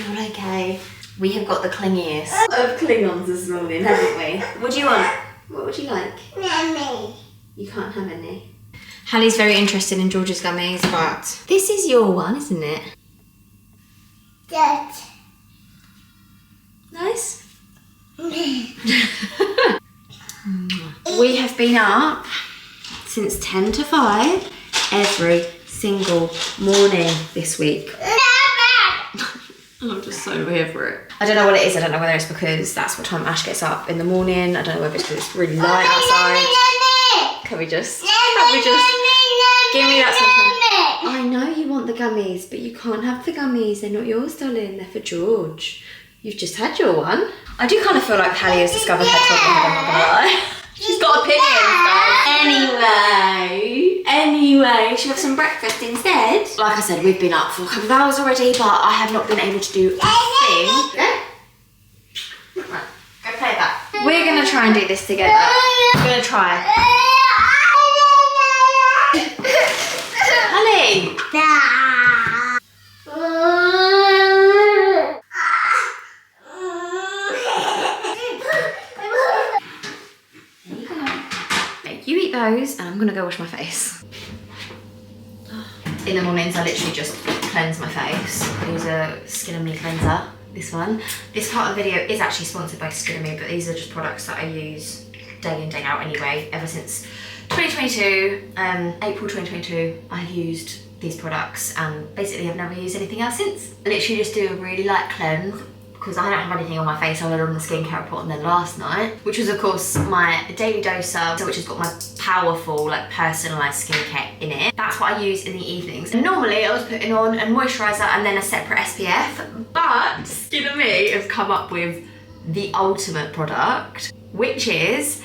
You're all okay. We have got the clingiest of Klingons this morning, haven't we? What do you want? What would you like? Mommy. You can't have any. Hallie's very interested in George's gummies, but this is your one, isn't it? That. Nice. We have been up since 10 to 5 every single morning this week. I'm just so here for it. I don't know what it is. I don't know whether it's because that's what time Ash gets up in the morning. I don't know whether it's because it's really light outside. Can we just give me that something? I know you want the gummies, but you can't have the gummies. They're not yours, darling. They're for George. You've just had your one. I do kind of feel like Hallie has discovered her toddler head, I'm not gonna lie. She's got opinions, guys. Anyway, should we have some breakfast instead? Like I said, we've been up for a couple of hours already, but I have not been able to do a thing. Right, go play that. We're gonna try and do this together. We're gonna try. Hallie! You eat those and I'm gonna go wash my face. In the mornings I literally just cleanse my face. I use a Skin and Me cleanser, this one. This part of the video is actually sponsored by Skin and Me, but these are just products that I use day in, day out anyway. Ever since 2022, April 2022, I've used these products and basically I've never used anything else since. I literally just do a really light cleanse because I don't have anything on my face other than the skincare I put on there last night, which was of course my daily doser, which has got my powerful, like personalised skincare in it. That's what I use in the evenings. And normally I was putting on a moisturiser and then a separate SPF, but Skin and Me has come up with the ultimate product, which is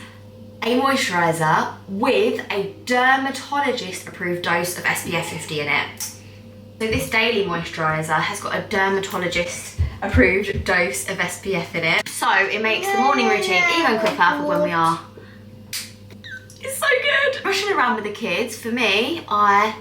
a moisturiser with a dermatologist approved dose of SPF 50 in it. So this daily moisturiser has got a dermatologist approved dose of SPF in it. So it makes the morning routine even quicker for when we are. It's so good. Rushing around with the kids, for me, I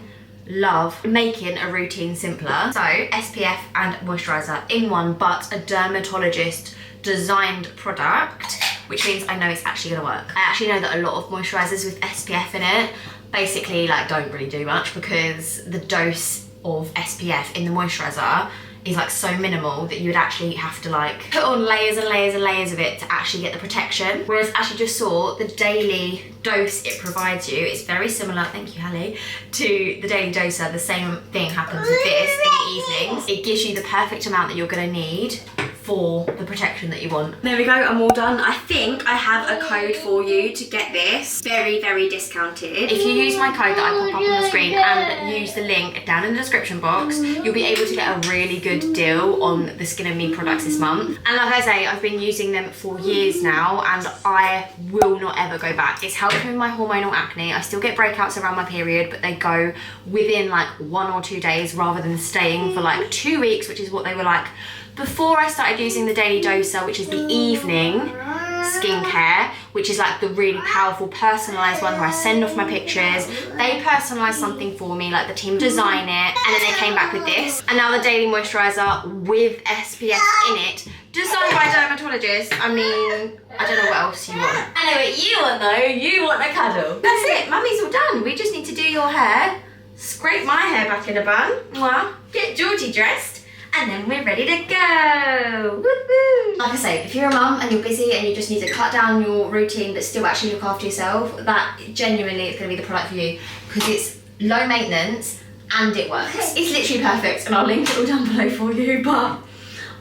love making a routine simpler. So SPF and moisturiser in one, but a dermatologist designed product, which means I know it's actually gonna work. I actually know that a lot of moisturisers with SPF in it basically like don't really do much because the dose of SPF in the moisturiser is like so minimal that you would actually have to like put on layers and layers and layers of it to actually get the protection. Whereas as you just saw, the daily dose it provides you is very similar, thank you Hallie, to the daily doser. The same thing happens with this in the evenings. It gives you the perfect amount that you're gonna need for the protection that you want. There we go, I'm all done. I think I have a code for you to get this very, very discounted. If you use my code that I pop up on the screen and use the link down in the description box, you'll be able to get a really good deal on the Skin and Me products this month. And like I say, I've been using them for years now and I will not ever go back. It's helped me with my hormonal acne. I still get breakouts around my period, but they go within like 1 or 2 days rather than staying for like 2 weeks, which is what they were like before I started using the daily doser, which is the evening skincare, which is like the really powerful personalised one where I send off my pictures. They personalise something for me, like the team design it, and then they came back with this. And now the daily moisturiser with SPF in it, designed by a dermatologist. I mean, I don't know what else you want. I know what you want though, you want a cuddle. That's it, mummy's all done. We just need to do your hair, scrape my hair back in a bun, get Georgie dressed, and then we're ready to go. Woo-hoo. Like I say, if you're a mum and you're busy and you just need to cut down your routine but still actually look after yourself, that genuinely is going to be the product for you because it's low maintenance and it works. It's literally perfect and I'll link it all down below for you, but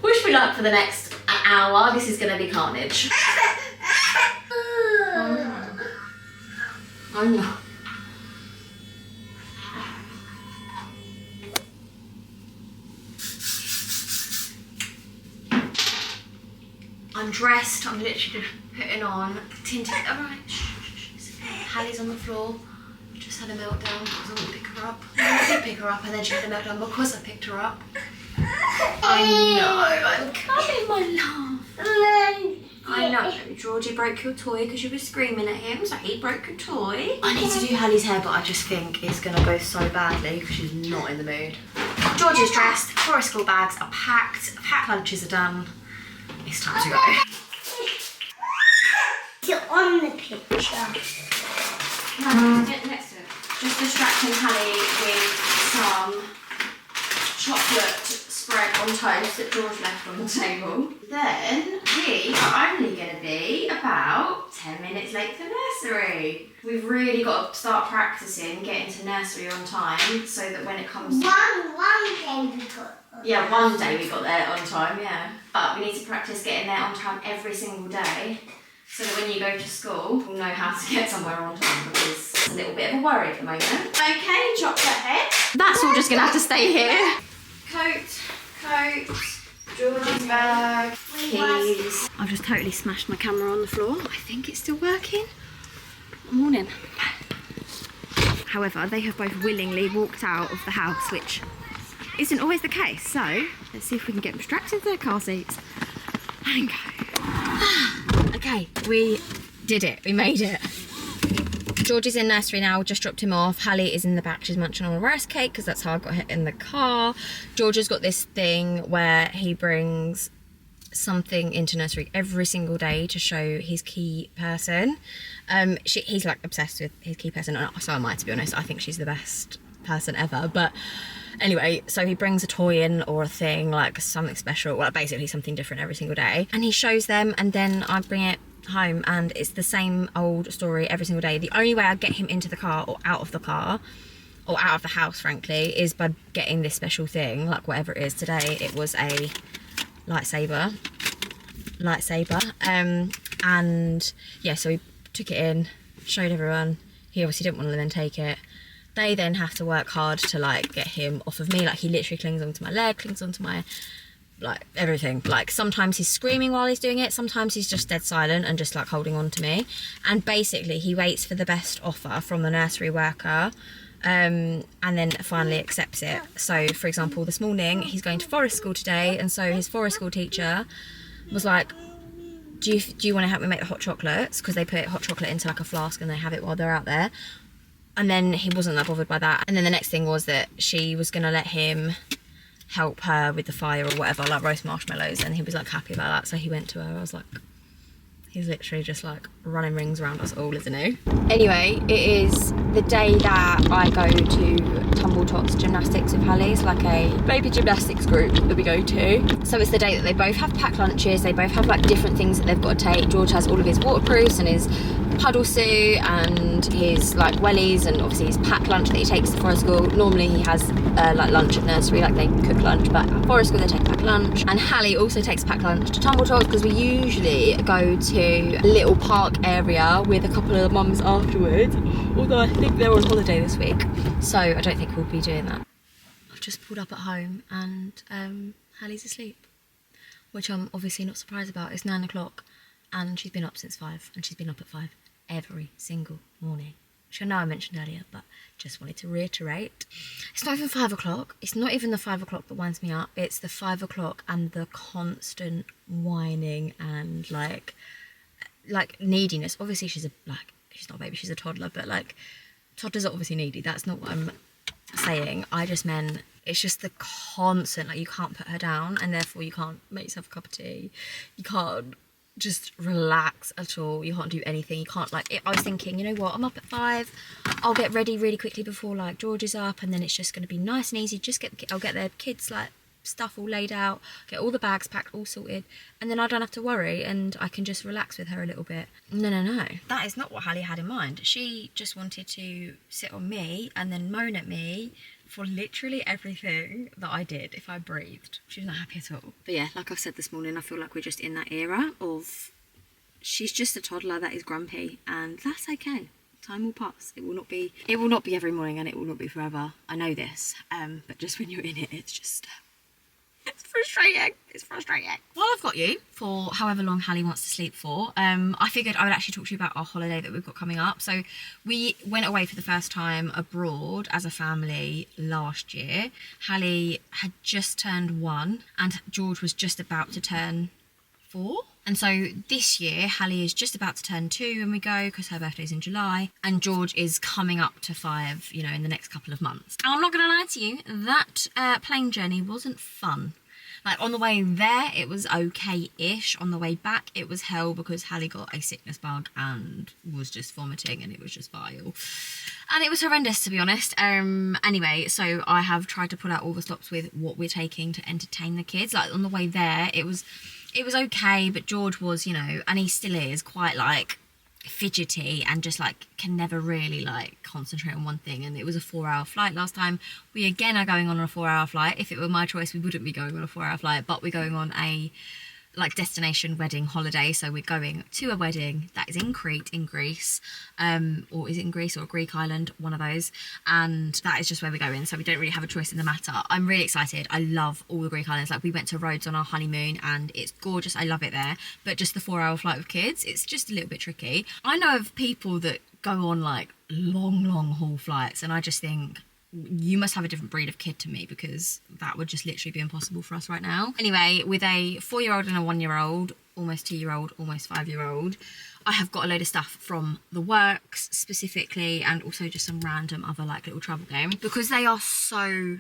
wish me luck for the next hour. This is going to be carnage. I know. I'm dressed, I'm literally just putting on tinted, alright, Hallie's on the floor, just had a meltdown because I wouldn't pick her up. I did pick her up and then she had a meltdown because I picked her up. I know, I'm coming my love. I know, Georgie broke your toy because you were screaming at him, so he broke your toy. I need to do Hallie's hair, but I just think it's going to go so badly because she's not in the mood. George is dressed, Forest school bags are packed, packed lunches are done. It's time to go. You're on the picture. Next to it. Just distracting Hallie with some chocolate spread on toast that George left on the table. Then we are only going to be about 10 minutes late for nursery. We've really got to start practicing getting to nursery on time so that when it comes to... One day we got... Yeah, one day we got there on time, yeah. But we need to practice getting there on time every single day so that when you go to school, you'll know how to get somewhere on time, because it's a little bit of a worry at the moment. Okay, chocolate head. That's all just going to have to stay here. Coat, George's bag, keys. I've just totally smashed my camera on the floor. I think it's still working. Morning. However, they have both willingly walked out of the house, which isn't always the case. So let's see if we can get them strapped into their car seats and go. Okay, we did it. We made it. George is in nursery now, just dropped him off. Hallie is in the back, she's munching on a rice cake because that's how I got hit in the car. George has got this thing where he brings something into nursery every single day to show his key person. He's like obsessed with his key person, so am I, to be honest. I think she's the best person ever. But anyway, so he brings a toy in or a thing, like something special, well, basically something different every single day, and he shows them, and then I bring it home and it's the same old story every single day. The only way I get him into the car or out of the car or out of the house, frankly, is by getting this special thing, like whatever it is. Today it was a lightsaber, and yeah, so we took it in, showed everyone. He obviously didn't want to then take it. They then have to work hard to like get him off of me. Like he literally clings onto my leg, clings onto my, like, everything. Like sometimes he's screaming while he's doing it, sometimes he's just dead silent and just like holding on to me. And basically he waits for the best offer from the nursery worker, and then finally accepts it. So for example, this morning he's going to Forest school today, and so his Forest school teacher was like, do you want to help me make the hot chocolates, because they put hot chocolate into like a flask and they have it while they're out there. And then he wasn't that bothered by that. And then the next thing was that she was gonna let him help her with the fire or whatever, like roast marshmallows, and he was like happy about that, so he went to her. I was like, he's literally just like running rings around us all, isn't he? Anyway, it is the day that I go to Tumble Tots Gymnastics with Hallie. It's like a baby gymnastics group that we go to. So it's the day that they both have packed lunches, they both have like different things that they've got to take. George has all of his waterproofs and his puddle suit and his like wellies, and obviously his packed lunch that he takes to Forest school. Normally he has like lunch at nursery, like they cook lunch, but at Forest school they take packed lunch. And Hallie also takes packed lunch to Tumble Tots, because we usually go to a little park area with a couple of mums afterwards, although I think they're on holiday this week, so I don't think we'll be doing that. I've just pulled up at home and Hallie's asleep, which I'm obviously not surprised about. It's 9 o'clock and she's been up since 5, and she's been up at 5 every single morning, which I know I mentioned earlier, but just wanted to reiterate. It's not even 5 o'clock. It's not even the 5 o'clock that winds me up. It's the 5 o'clock and the constant whining and like neediness. Obviously she's not a baby, she's a toddler, but like toddlers are obviously needy. That's not what I'm saying. I just meant it's just the constant, like you can't put her down, and therefore you can't make yourself a cup of tea. You can't just relax at all. You can't do anything. You can't I was thinking, you know what, I'm up at 5, I'll get ready really quickly before like George is up, and then it's just going to be nice and easy. I'll get the kids like stuff all laid out, get all the bags packed, all sorted, and then I don't have to worry and I can just relax with her a little bit. No, that is not what Hallie had in mind. She just wanted to sit on me and then moan at me for literally everything that I did if I breathed. She was not happy at all. But yeah, like I've said this morning, I feel like we're just in that era of she's just a toddler that is grumpy, and that's okay. Time will pass. It will not be every morning, and it will not be forever. I know this, but just when you're in it, it's just it's frustrating. It's frustrating. While I've got you, for however long Hallie wants to sleep for, I figured I would actually talk to you about our holiday that we've got coming up. So we went away for the first time abroad as a family last year. Hallie had just turned 1 and George was just about to turn 4. And so this year, Hallie is just about to turn 2 when we go, because her birthday's in July, and George is coming up to 5, you know, in the next couple of months. And I'm not going to lie to you, that plane journey wasn't fun. Like, on the way there, it was okay-ish. On the way back, it was hell, because Hallie got a sickness bug and was just vomiting, and it was just vile. And it was horrendous, to be honest. Anyway, so I have tried to pull out all the stops with what we're taking to entertain the kids. Like, on the way there, it was okay, but George was, you know, and he still is, quite, like, fidgety and just, like, can never really, like, concentrate on one thing. And it was a 4-hour flight last time. We again are going on a 4-hour flight. If it were my choice, we wouldn't be going on a 4-hour flight, but we're going on a, like, destination wedding holiday. So we're going to a wedding that is in Crete in Greece, or is it in Greece or a Greek island, one of those, and that is just where we're going, so we don't really have a choice in the matter. I'm really excited. I love all the Greek islands. Like, we went to Rhodes on our honeymoon and it's gorgeous. I love it there, but just the 4-hour flight with kids, it's just a little bit tricky. I know of people that go on like long haul flights, and I just think, you must have a different breed of kid to me, because that would just literally be impossible for us right now. Anyway, with a 4-year-old and a 1-year-old, almost 2-year-old, almost 5-year-old, I have got a load of stuff from the works specifically, and also just some random other like little travel games, because they are so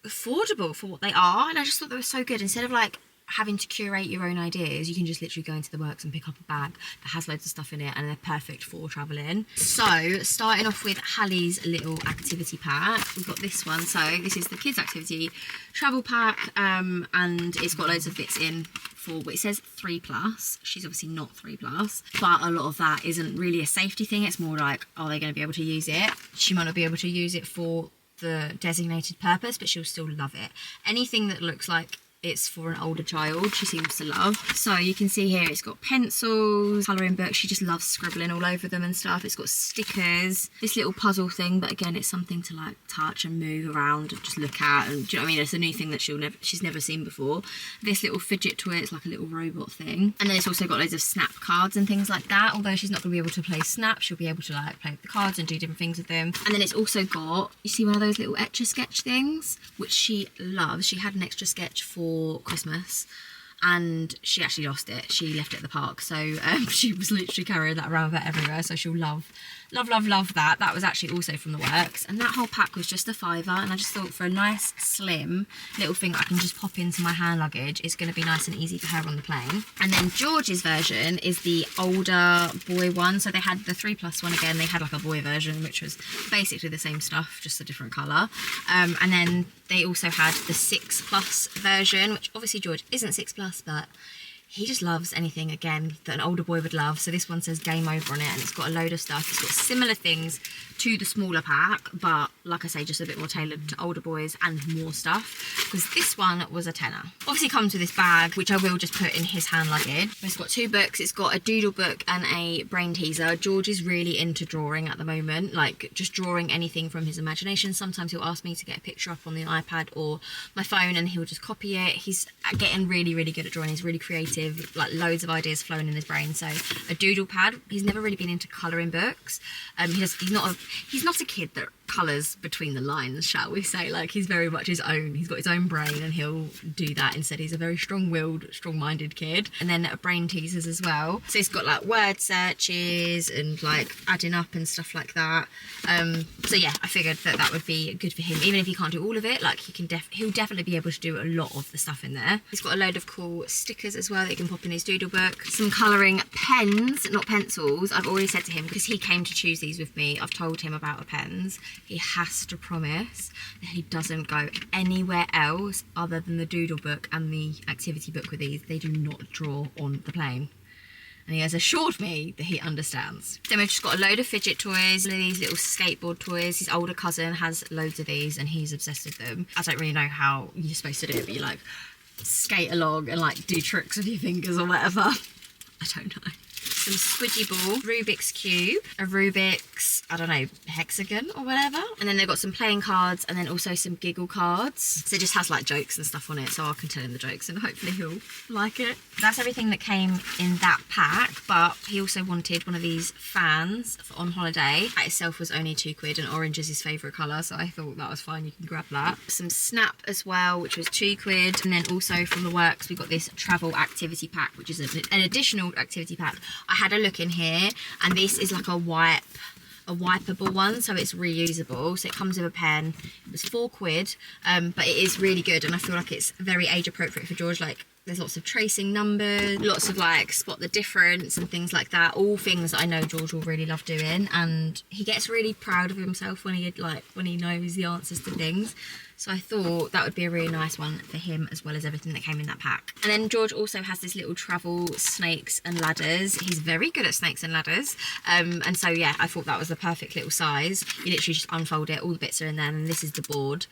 affordable for what they are. And I just thought they were so good. Instead of like having to curate your own ideas, you can just literally go into the works and pick up a bag that has loads of stuff in it, and they're perfect for travelling. So starting off with Hallie's little activity pack, we've got this one. So this is the kids activity travel pack, and it's got loads of bits in for, but it says 3+. She's obviously not 3+, but a lot of that isn't really a safety thing. It's more like, are they going to be able to use it? She might not be able to use it for the designated purpose, but she'll still love it. Anything that looks like it's for an older child, she seems to love. So you can see here it's got pencils, colouring books. She just loves scribbling all over them and stuff. It's got stickers, this little puzzle thing, but again, it's something to like touch and move around and just look at. And do you know what I mean? It's a new thing that she's never seen before. This little fidget toy, it's like a little robot thing. And then it's also got loads of snap cards and things like that. Although she's not going to be able to play snap, she'll be able to like play with the cards and do different things with them. And then it's also got, you see one of those little Etch-a-Sketch things, which she loves. She had an extra sketch for Christmas and she actually lost it. She left it at the park, so she was literally carrying that around with her everywhere, so she'll love that. That was actually also from the works, and that whole pack was just a £5, and I just thought for a nice slim little thing I can just pop into my hand luggage, it's going to be nice and easy for her on the plane. And then George's version is the older boy one. So they had the 3+ one again, they had like a boy version which was basically the same stuff, just a different colour, and then they also had the 6+ version, which obviously George isn't 6+, but he just loves anything, again, that an older boy would love. So this one says Game Over on it, and it's got a load of stuff. It's got similar things to the smaller pack, but like I say, just a bit more tailored to older boys and more stuff, because this one was a tenner. Obviously comes with this bag, which I will just put in his hand luggage. It's got 2 books. It's got a doodle book and a brain teaser. George is really into drawing at the moment, like just drawing anything from his imagination. Sometimes he'll ask me to get a picture up on the iPad or my phone, and he'll just copy it. He's getting really good at drawing. He's really creative, like loads of ideas flowing in his brain. So a doodle pad. He's never really been into colouring books. He's not a kid that colours between the lines, shall we say. Like, he's very much his own. He's got his own brain, and he'll do that instead. He's a very strong-willed, strong-minded kid. And then brain teasers as well. So he's got like word searches and like adding up and stuff like that. So yeah, I figured that would be good for him. Even if he can't do all of it, like he'll definitely be able to do a lot of the stuff in there. He's got a load of cool stickers as well that he can pop in his doodle book. Some colouring pens, not pencils. I've already said to him, because he came to choose these with me, I've told him about the pens. He has to promise that he doesn't go anywhere else other than the doodle book and the activity book with these. They do not draw on the plane. And he has assured me that he understands. Then we've just got a load of fidget toys, these little skateboard toys. His older cousin has loads of these and he's obsessed with them. I don't really know how you're supposed to do it, but you like skate along and like do tricks with your fingers or whatever. I don't know. some squidgy ball, Rubik's Cube, a Rubik's, I don't know, hexagon or whatever. And then they've got some playing cards and then also some giggle cards. So it just has like jokes and stuff on it, so I can tell him the jokes and hopefully he'll like it. That's everything that came in that pack, but he also wanted one of these fans for on holiday. That itself was only £2 and orange is his favourite colour, so I thought that was fine, you can grab that. Some snap as well, which was £2, and then also from the works we got this travel activity pack, which is an additional activity pack. I had a look in here and this is like a wipeable one, so it's reusable, so it comes with a pen. It was £4, but it is really good and I feel like it's very age appropriate for George. Like there's lots of tracing numbers, lots of like spot the difference and things like that, all things that I know George will really love doing, and he gets really proud of himself when he knows the answers to things. So I thought that would be a really nice one for him, as well as everything that came in that pack. And then George also has this little travel snakes and ladders. He's very good at snakes and ladders. And so yeah, I thought that was the perfect little size. You literally just unfold it, all the bits are in there, and this is the board.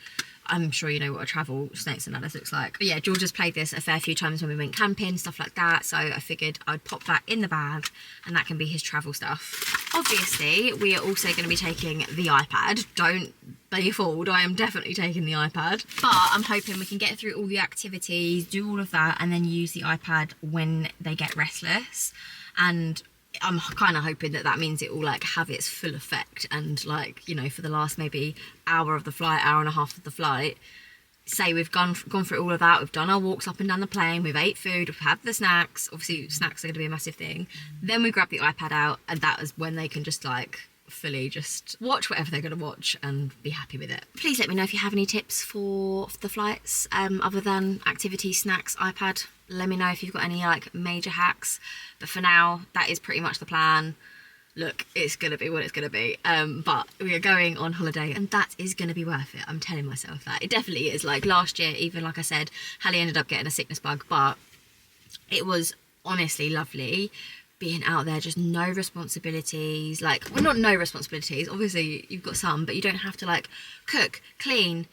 I'm sure you know what a travel snakes and ladders looks like. But yeah, George has played this a fair few times when we went camping, stuff like that. So I figured I'd pop that in the bag and that can be his travel stuff. Obviously, we are also going to be taking the iPad. Don't be fooled, I am definitely taking the iPad. But I'm hoping we can get through all the activities, do all of that, and then use the iPad when they get restless. And I'm kind of hoping that means it will like have its full effect, and like, you know, for the last maybe hour of the flight, hour and a half of the flight, say we've gone through all of that, we've done our walks up and down the plane, we've ate food, we've had the snacks, obviously snacks are going to be a massive thing, then we grab the iPad out and that is when they can just like fully just watch whatever they're going to watch and be happy with it. Please let me know if you have any tips for the flights, other than activities, snacks, iPad. Let me know if you've got any like major hacks, but for now that is pretty much the plan. Look, it's gonna be what it's gonna be, but we are going on holiday and that is gonna be worth it. I'm telling myself that. It definitely is. Like last year, even like I said, Hallie ended up getting a sickness bug, but it was honestly lovely being out there, just no responsibilities. Like, well, not no responsibilities, obviously you've got some, but you don't have to like cook, clean,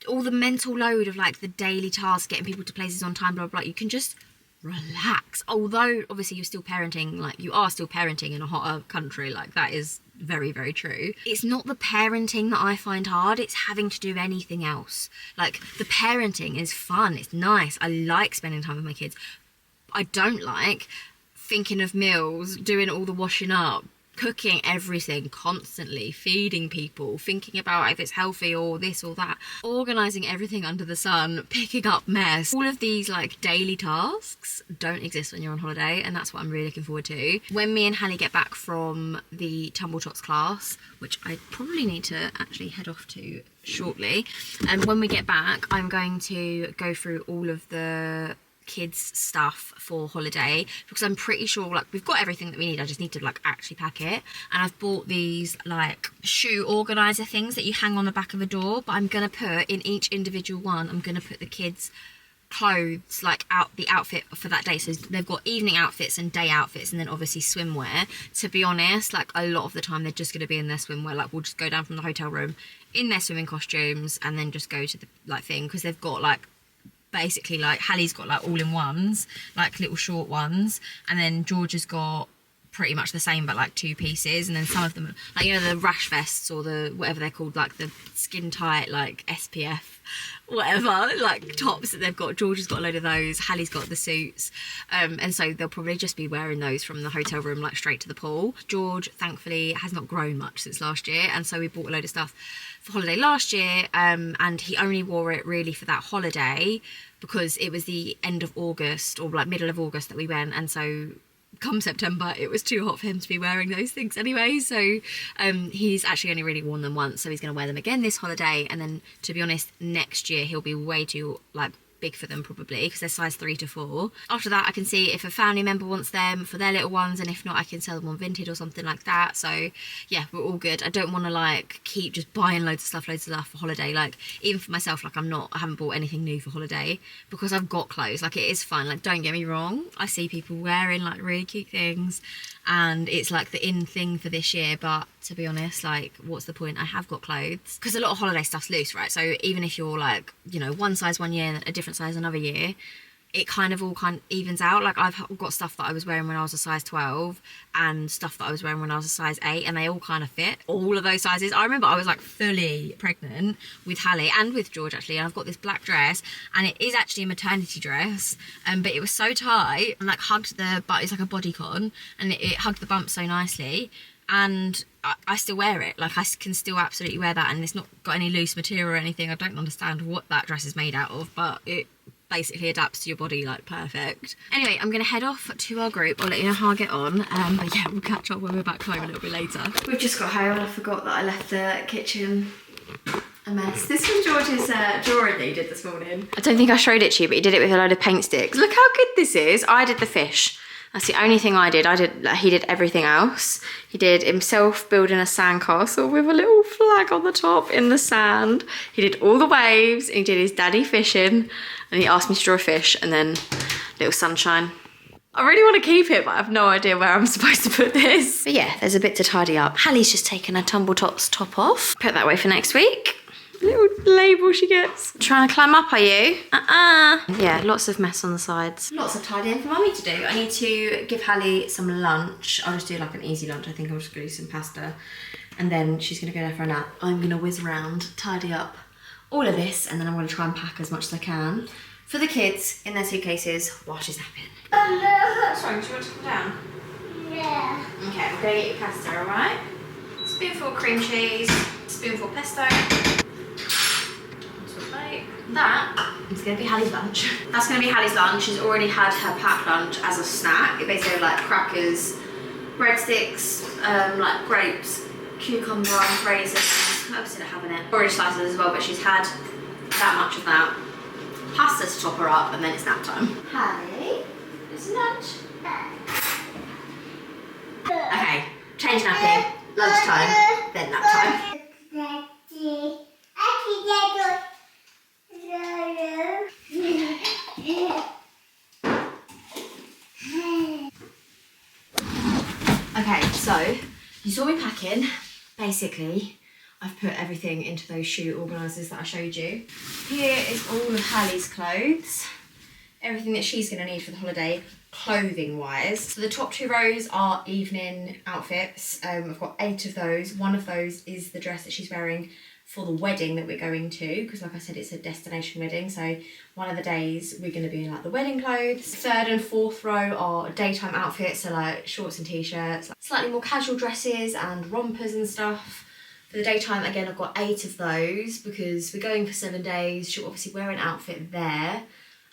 all the mental load of like the daily tasks, getting people to places on time, blah blah blah. You can just relax. Although obviously you're still parenting, like you are still parenting in a hotter country, like that is very, very true. It's not the parenting that I find hard, it's having to do anything else. Like the parenting is fun, it's nice, I like spending time with my kids. I don't like thinking of meals, doing all the washing up, cooking everything constantly, feeding people, thinking about if it's healthy or this or that, organising everything under the sun, picking up mess. All of these like daily tasks don't exist when you're on holiday, and that's what I'm really looking forward to. When me and Hallie get back from the Tumble Tots class, which I probably need to actually head off to shortly, and when we get back I'm going to go through all of the kids stuff for holiday, because I'm pretty sure like we've got everything that we need. I just need to like actually pack it, and I've bought these like shoe organizer things that you hang on the back of a door, but I'm gonna put in each individual one, I'm gonna put the kids clothes, like the outfit for that day. So they've got evening outfits and day outfits, and then obviously swimwear. To be honest, like a lot of the time they're just going to be in their swimwear. Like we'll just go down from the hotel room in their swimming costumes and then just go to the like thing, because they've got like basically like Hallie's got like all-in-ones, like little short ones, and then George has got pretty much the same but like two pieces, and then some of them like, you know, the rash vests or the whatever they're called, like the skin tight like SPF whatever like tops that they've got. George has got a load of those, Hallie's got the suits, and so they'll probably just be wearing those from the hotel room like straight to the pool. George thankfully has not grown much since last year, and so we bought a load of stuff for holiday last year, and he only wore it really for that holiday because it was the end of August or like middle of August that we went, and so come September it was too hot for him to be wearing those things anyway. So he's actually only really worn them once, so he's going to wear them again this holiday, and then to be honest next year he'll be way too like big for them probably, because they're size 3 to 4. After that I can see if a family member wants them for their little ones, and if not I can sell them on Vinted or something like that. So yeah, we're all good. I don't want to like keep just buying loads of stuff for holiday. Like even for myself, like I haven't bought anything new for holiday because I've got clothes. Like it is fun, like don't get me wrong, I see people wearing like really cute things and it's like the in thing for this year, but to be honest, like what's the point? I have got clothes, because a lot of holiday stuff's loose, right? So even if you're like, you know, one size one year and a different size another year, it kind of all evens out. Like I've got stuff that I was wearing when I was a size 12 and stuff that I was wearing when I was a size 8, and they all kind of fit all of those sizes. I remember I was like fully pregnant with Hallie and with George actually, and I've got this black dress, and it is actually a maternity dress, but it was so tight and like hugged the butt. It's like a bodycon, and it hugged the bump so nicely, and I still wear it. Like I can still absolutely wear that, and it's not got any loose material or anything. I don't understand what that dress is made out of, but it basically adapts to your body like perfect. Anyway, I'm gonna head off to our group. I'll let you know how I get on, but yeah, we'll catch up when we're back home a little bit later. We've just got home and I forgot that I left the kitchen a mess. This was George's drawing that he did this morning. I don't think I showed it to you, but he did it with a load of paint sticks. Look how good this is. I did the fish. That's the only thing I did. He did everything else. He did himself building a sandcastle with a little flag on the top in the sand. He did all the waves, and he did his daddy fishing, and he asked me to draw a fish, and then little sunshine. I really want to keep it, but I have no idea where I'm supposed to put this. But yeah, there's a bit to tidy up. Hallie's just taken her tumble tops top off. Put that away for next week. Little label she gets. Trying to climb up, are you? Yeah, lots of mess on the sides. Lots of tidying for mummy to do. I need to give Hallie some lunch. I'll just do like an easy lunch. I think I'll just do some pasta. And then she's gonna go there for a nap. I'm gonna whiz around, tidy up all of this, and then I'm gonna try and pack as much as I can for the kids in their suitcases while she's napping. Sorry, do you want to come down? Yeah. Okay, I'm gonna get you pasta, alright? Spoonful of cream cheese, spoonful of pesto. That is going to be Hallie's lunch. That's going to be Hallie's lunch. She's already had her packed lunch as a snack. It basically like crackers, breadsticks, like grapes, cucumber, raisins. I'm still having it. Orange slices as well, but she's had that much of that. Pasta to top her up, and then it's nap time. Hallie, it's lunch. Okay, change napping, lunchtime, then nap time. Okay, so you saw me packing. Basically, I've put everything into those shoe organisers that I showed you. Here is all of Hallie's clothes. Everything that she's going to need for the holiday, clothing wise. So the top 2 rows are evening outfits. I've got 8 of those. One of those is the dress that she's wearing for the wedding that we're going to, because like I said, it's a destination wedding, so one of the days we're going to be in like the wedding clothes. 3rd and 4th row are daytime outfits, so like shorts and t-shirts, like slightly more casual dresses and rompers and stuff. For the daytime, again, I've got 8 of those because we're going for 7 days. She'll obviously wear an outfit there,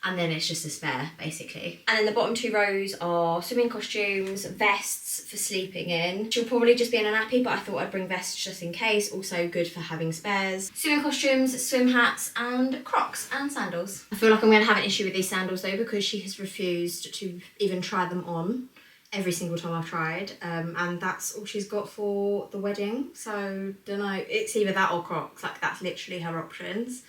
and then it's just a spare, basically. And then the bottom 2 rows are swimming costumes, vests for sleeping in. She'll probably just be in a nappy, but I thought I'd bring vests just in case. Also good for having spares. Swimming costumes, swim hats, and Crocs and sandals. I feel like I'm gonna have an issue with these sandals though, because she has refused to even try them on every single time I've tried. And that's all she's got for the wedding. So, don't know, it's either that or Crocs. Like, that's literally her options.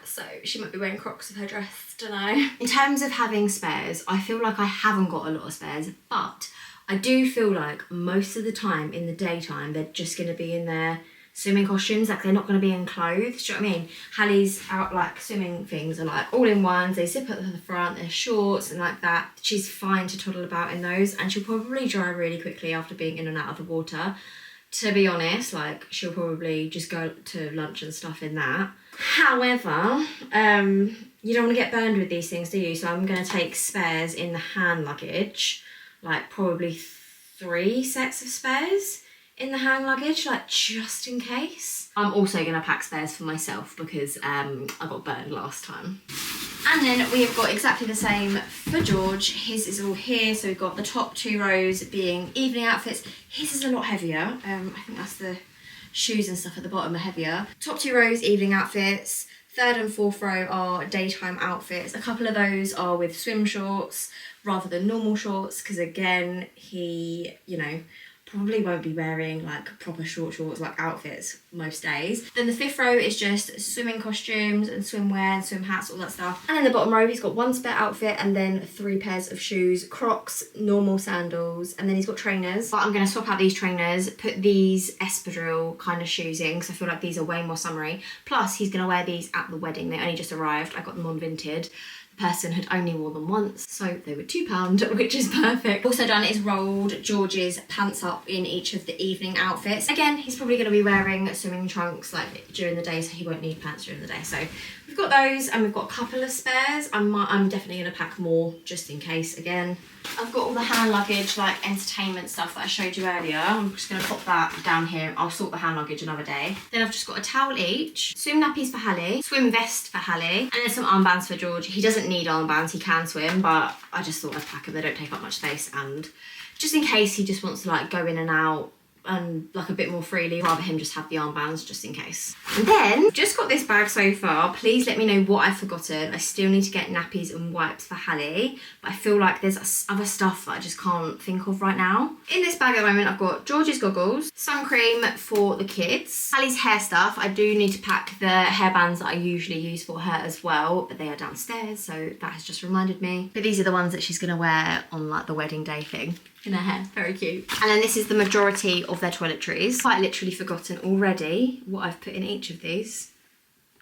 So she might be wearing Crocs with her dress, don't know. In terms of having spares, I feel like I haven't got a lot of spares, but I do feel like most of the time in the daytime they're just going to be in their swimming costumes, like they're not going to be in clothes. Do you know what I mean? Hallie's out like swimming things are like all in ones, they zip at the front, they're shorts and like that. She's fine to toddle about in those, and she'll probably dry really quickly after being in and out of the water. To be honest, like she'll probably just go to lunch and stuff in that. However, you don't want to get burned with these things, do you? So I'm going to take spares in the hand luggage, like probably 3 sets of spares in the hand luggage, like just in case. I'm also going to pack spares for myself because I got burned last time. And then we have got exactly the same for George. His is all here, so we've got the top 2 rows being evening outfits. His is a lot heavier. I think that's the shoes and stuff at the bottom are heavier. Top 2 rows, evening outfits. 3rd and 4th row are daytime outfits. A couple of those are with swim shorts rather than normal shorts, because again, he, you know, probably won't be wearing like proper shorts like outfits most days. Then the 5th row is just swimming costumes and swimwear and swim hats, all that stuff. And then the bottom row, he's got 1 spare outfit and then 3 pairs of shoes, Crocs, normal sandals, and then he's got trainers. But I'm going to swap out these trainers, put these espadrille kind of shoes in, because I feel like these are way more summery. Plus he's going to wear these at the wedding. They only just arrived. I got them on Vinted. person had only worn them once, so they were £2, which is perfect. Also done is rolled George's pants up in each of the evening outfits. Again, he's probably going to be wearing swimming trunks like during the day, so he won't need pants during the day. So we've got those, and we've got a couple of spares. I'm definitely going to pack more just in case. Again, I've got all the hand luggage, like entertainment stuff that I showed you earlier. I'm just going to pop that down here. I'll sort the hand luggage another day. Then I've just got a towel each, swim nappies for Hallie, swim vest for Hallie, and then some armbands for George. He doesn't need armbands, he can swim, but I just thought I'd pack them. They don't take up much space, and just in case he just wants to like go in and out and like a bit more freely, rather him just have the armbands just in case. And then just got this bag so far. Please let me know what I've forgotten. I still need to get nappies and wipes for Hallie, but I feel like there's other stuff that I just can't think of right now. In this bag at the moment, I've got George's goggles, sun cream for the kids, Hallie's hair stuff. I do need to pack the hairbands that I usually use for her as well, but they are downstairs, so that has just reminded me. But these are the ones that she's gonna wear on like the wedding day thing. In her hair, very cute. And then this is the majority of their toiletries. Quite literally forgotten already what I've put in each of these.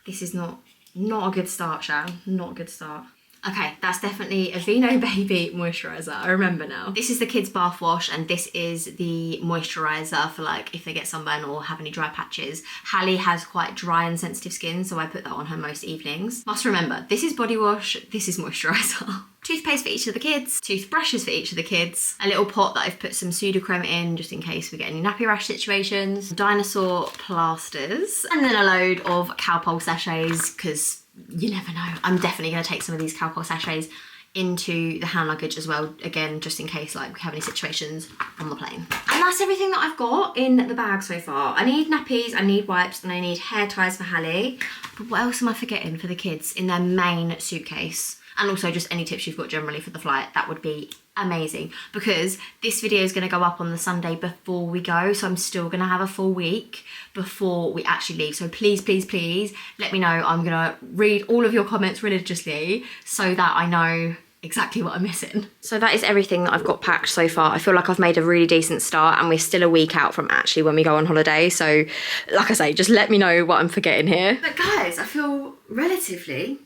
This is not a good start, Shan, not a good start. Okay, that's definitely a Vino Baby moisturiser, I remember now. This is the kids' bath wash, and this is the moisturiser for like if they get sunburn or have any dry patches. Hallie has quite dry and sensitive skin, so I put that on her most evenings. Must remember, this is body wash, this is moisturiser. Toothpaste for each of the kids, toothbrushes for each of the kids, a little pot that I've put some pseudo-creme in just in case we get any nappy rash situations, dinosaur plasters, and then a load of Cowpole sachets, because you never know. I'm definitely going to take some of these Cowpole sachets into the hand luggage as well, again, just in case like we have any situations on the plane. And that's everything that I've got in the bag so far. I need nappies, I need wipes, and I need hair ties for Hallie. But what else am I forgetting for the kids in their main suitcase? And also just any tips you've got generally for the flight, that would be amazing, because this video is going to go up on the Sunday before we go, so I'm still going to have a full week before we actually leave. So please, please, please let me know. I'm going to read all of your comments religiously so that I know exactly what I'm missing. So that is everything that I've got packed so far. I feel like I've made a really decent start, and we're still a week out from actually when we go on holiday. So like I say, just let me know what I'm forgetting here. But guys, I feel relatively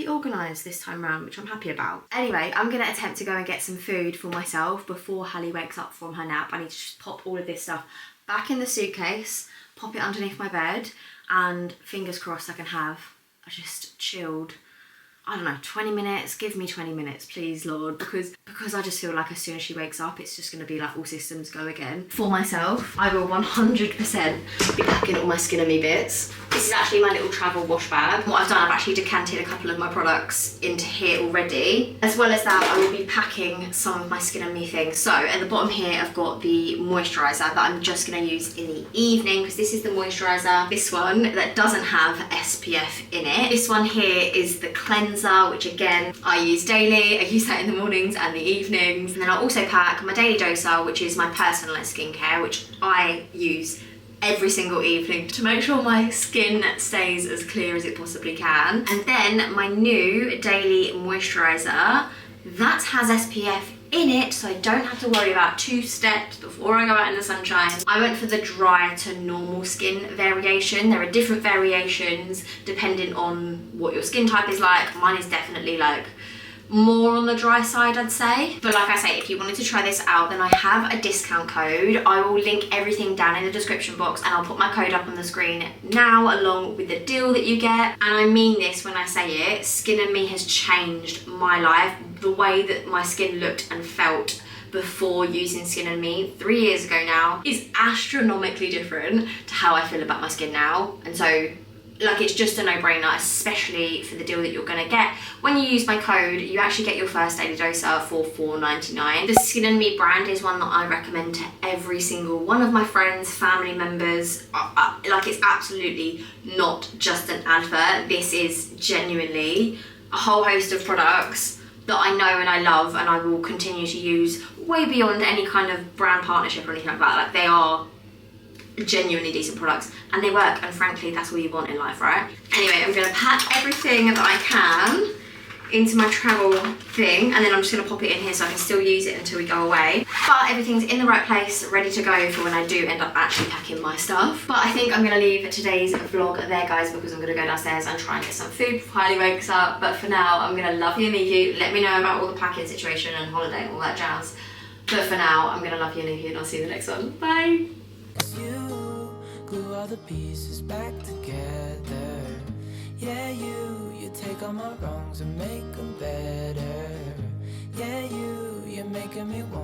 organised this time around, which I'm happy about. Anyway, I'm gonna attempt to go and get some food for myself before Hallie wakes up from her nap. I need to just pop all of this stuff back in the suitcase, pop it underneath my bed, and fingers crossed I can have a just chilled, I don't know, 20 minutes. Give me 20 minutes, please, Lord, because I just feel like as soon as she wakes up, it's just gonna be like all systems go again. For myself, I will 100% be packing all my Skin and Me bits. This is actually my little travel wash bag. What I've done, I've actually decanted a couple of my products into here already. As well as that, I will be packing some of my Skin and Me things. So at the bottom here, I've got the moisturiser that I'm just gonna use in the evening, because this is the moisturiser, this one, that doesn't have SPF in it. This one here is the cleanser, which again, I use daily. I use that in the mornings and the evenings. And then I'll also pack my daily doser, which is my personalised skincare, which I use every single evening to make sure my skin stays as clear as it possibly can. And then my new daily moisturiser, that has SPF in it, so I don't have to worry about 2 steps before I go out in the sunshine. I went for the dry to normal skin variation. There are different variations depending on what your skin type is like. Mine is definitely like more on the dry side, I'd say. But like I say, if you wanted to try this out, then I have a discount code. I will link everything down in the description box, and I'll put my code up on the screen now along with the deal that you get. And I mean this when I say it, Skin and Me has changed my life. The way that my skin looked and felt before using Skin and Me 3 years ago now is astronomically different to how I feel about my skin now. And so like, it's just a no-brainer, especially for the deal that you're gonna get. When you use my code, you actually get your first daily doser for $4.99. The Skin and Me brand is one that I recommend to every single one of my friends, family members. Like, it's absolutely not just an advert. This is genuinely a whole host of products that I know and I love, and I will continue to use way beyond any kind of brand partnership or anything like that. Like, they are genuinely decent products and they work, and frankly that's all you want in life, right? Anyway, I'm gonna pack everything that I can into my travel thing, and then I'm just gonna pop it in here so I can still use it until we go away. But everything's in the right place, ready to go for when I do end up actually packing my stuff. But I think I'm gonna leave today's vlog there, guys, because I'm gonna go downstairs and try and get some food before Kylie wakes up. But for now, I'm gonna love you and leave you. Let me know about all the packing situation and holiday and all that jazz. But for now, I'm gonna love you and leave you, and I'll see you in the next one. Bye. You glue all the pieces back together. Yeah, you take all my wrongs and make them better. Yeah, you're making me want